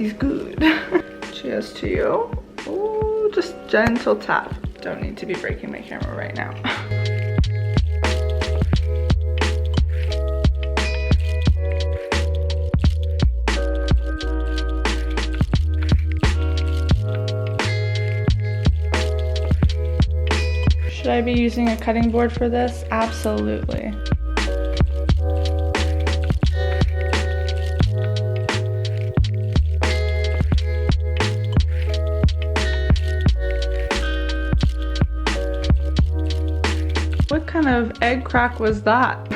he's good. Cheers to you. Oh, just gentle tap. Don't need to be breaking my camera right now. Should I be using a cutting board for this? Absolutely. What kind of egg crack was that?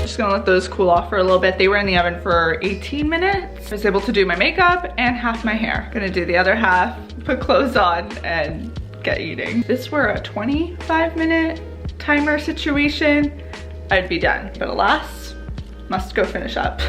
Just gonna let those cool off for a little bit. They were in the oven for 18 minutes. I was able to do my makeup and half my hair. Gonna do the other half, put clothes on, and get eating. If this were a 25-minute timer situation, I'd be done. But alas, must go finish up.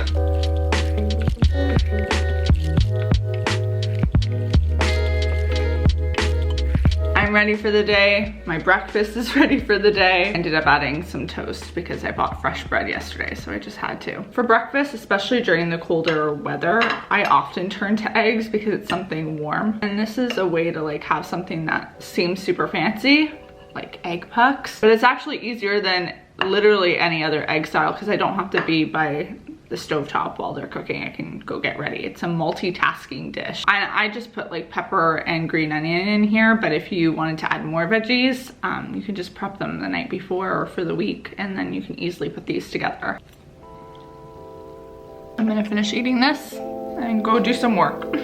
I'm ready for the day. My breakfast is ready for the day. Ended up adding some toast because I bought fresh bread yesterday, so I just had to. For breakfast, especially during the colder weather, I often turn to eggs because it's something warm. And this is a way to like have something that seems super fancy, like egg pucks. But it's actually easier than literally any other egg style because I don't have to be by the stovetop while they're cooking. I can go get ready. It's a multitasking dish. I just put like pepper and green onion in here, but if you wanted to add more veggies, you can just prep them the night before or for the week, and then you can easily put these together. I'm gonna finish eating this and go do some work.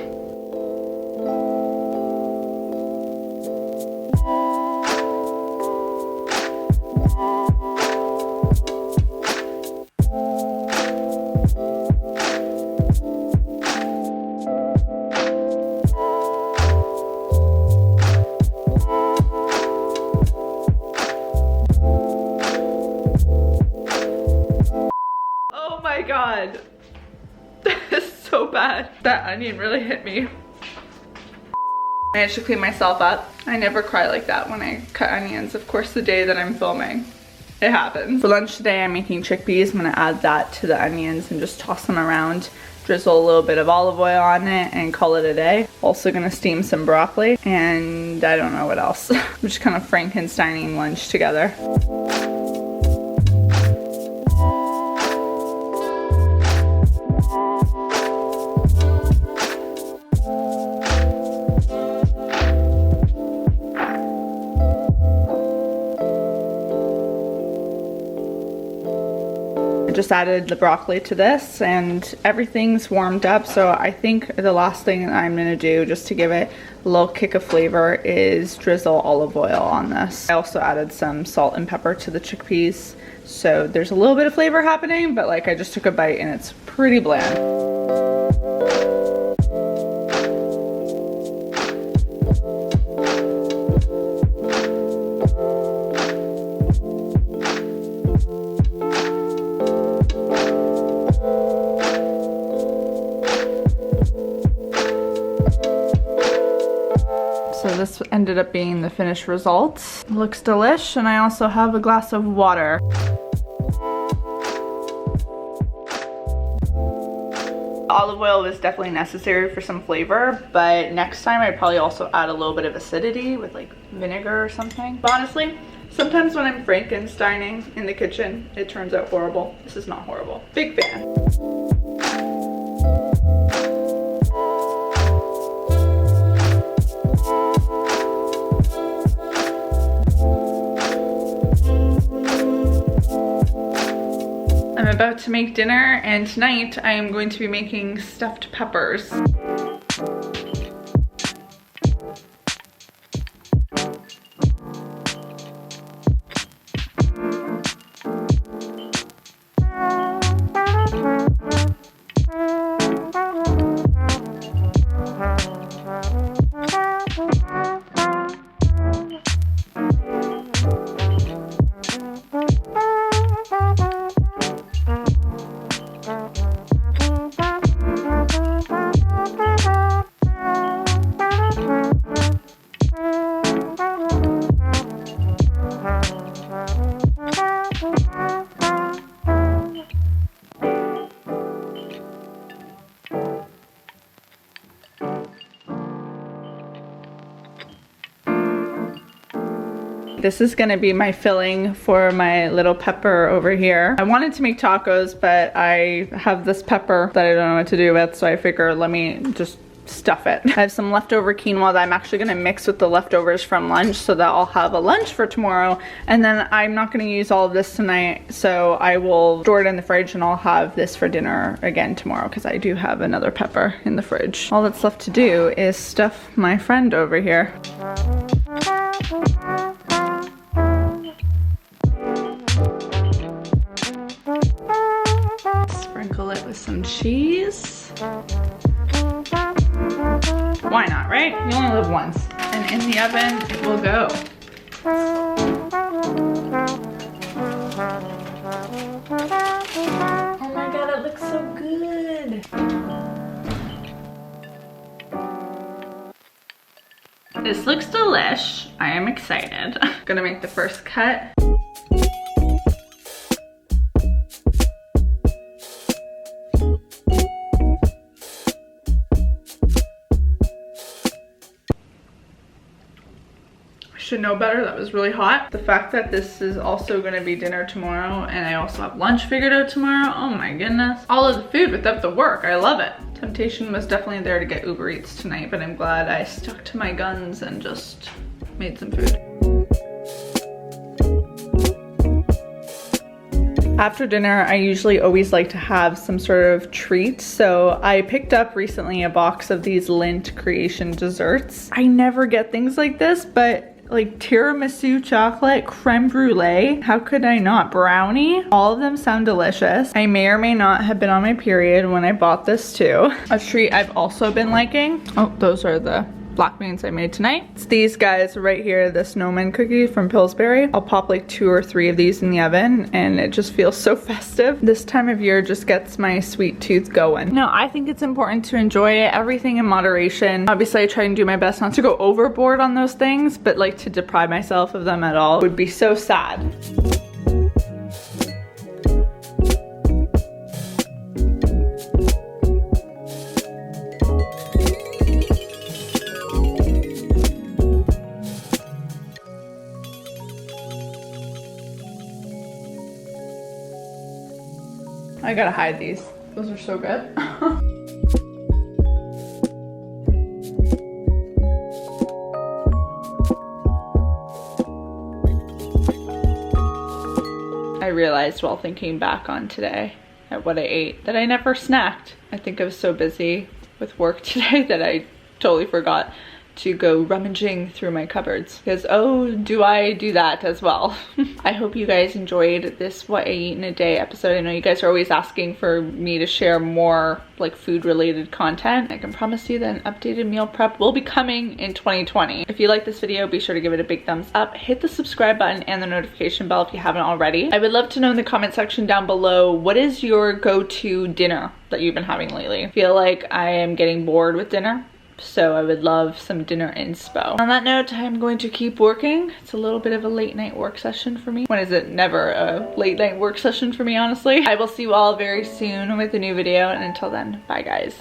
God, that is so bad. That onion really hit me. I managed to clean myself up. I never cry like that when I cut onions. Of course, the day that I'm filming, it happens. For lunch today, I'm making chickpeas. I'm gonna add that to the onions and just toss them around. Drizzle a little bit of olive oil on it and call it a day. Also gonna steam some broccoli and I don't know what else. I'm just kind of Frankensteining lunch together. Just added the broccoli to this and everything's warmed up, so I think the last thing that I'm gonna do just to give it a little kick of flavor is drizzle olive oil on this. I also added some salt and pepper to the chickpeas, so there's a little bit of flavor happening, but like I just took a bite and it's pretty bland. So this ended up being the finished result. Looks delish, and I also have a glass of water. Olive oil was definitely necessary for some flavor, but next time I'd probably also add a little bit of acidity with like vinegar or something. But honestly, sometimes when I'm Frankensteining in the kitchen, it turns out horrible. This is not horrible. Big fan. I'm about to make dinner, and tonight I am going to be making stuffed peppers. This is gonna be my filling for my little pepper over here. I wanted to make tacos, but I have this pepper that I don't know what to do with, so I figure let me just stuff it. I have some leftover quinoa that I'm actually gonna mix with the leftovers from lunch so that I'll have a lunch for tomorrow. And then I'm not gonna use all of this tonight, so I will store it in the fridge and I'll have this for dinner again tomorrow because I do have another pepper in the fridge. All that's left to do is stuff my friend over here. Sprinkle it with some cheese. Why not, right? You only live once. And in the oven, it will go. Oh my god, it looks so good. This looks delish. I am excited. Gonna make the first cut. Should know better, that was really hot. The fact that this is also gonna be dinner tomorrow and I also have lunch figured out tomorrow, oh my goodness. All of the food without the work, I love it. Temptation was definitely there to get Uber Eats tonight, but I'm glad I stuck to my guns and just made some food. After dinner, I usually always like to have some sort of treat. So I picked up recently a box of these Lindt Creation desserts. I never get things like this, but like tiramisu chocolate, creme brulee. How could I not? Brownie. All of them sound delicious. I may or may not have been on my period when I bought this too. A treat I've also been liking. Oh, those are the black beans I made tonight. It's these guys right here, the snowman cookie from Pillsbury. I'll pop like 2 or 3 of these in the oven and it just feels so festive. This time of year just gets my sweet tooth going. No, I think it's important to enjoy everything in moderation. Obviously I try and do my best not to go overboard on those things, but like to deprive myself of them at all would be so sad. I gotta hide these. Those are so good. I realized while thinking back on today at what I ate that I never snacked. I think I was so busy with work today that I totally forgot to go rummaging through my cupboards because oh, do I do that as well. I hope you guys enjoyed this What I Eat in a Day episode. I know you guys are always asking for me to share more like food related content. I can promise you that an updated meal prep will be coming in 2020. If you like this video, be sure to give it a big thumbs up. Hit the subscribe button and the notification bell if you haven't already. I would love to know in the comment section down below, what is your go-to dinner that you've been having lately? I feel like I am getting bored with dinner, so I would love some dinner inspo. On that note, I'm going to keep working. It's a little bit of a late night work session for me. When is it? Never a late night work session for me, honestly. I will see you all very soon with a new video, and until then, bye guys.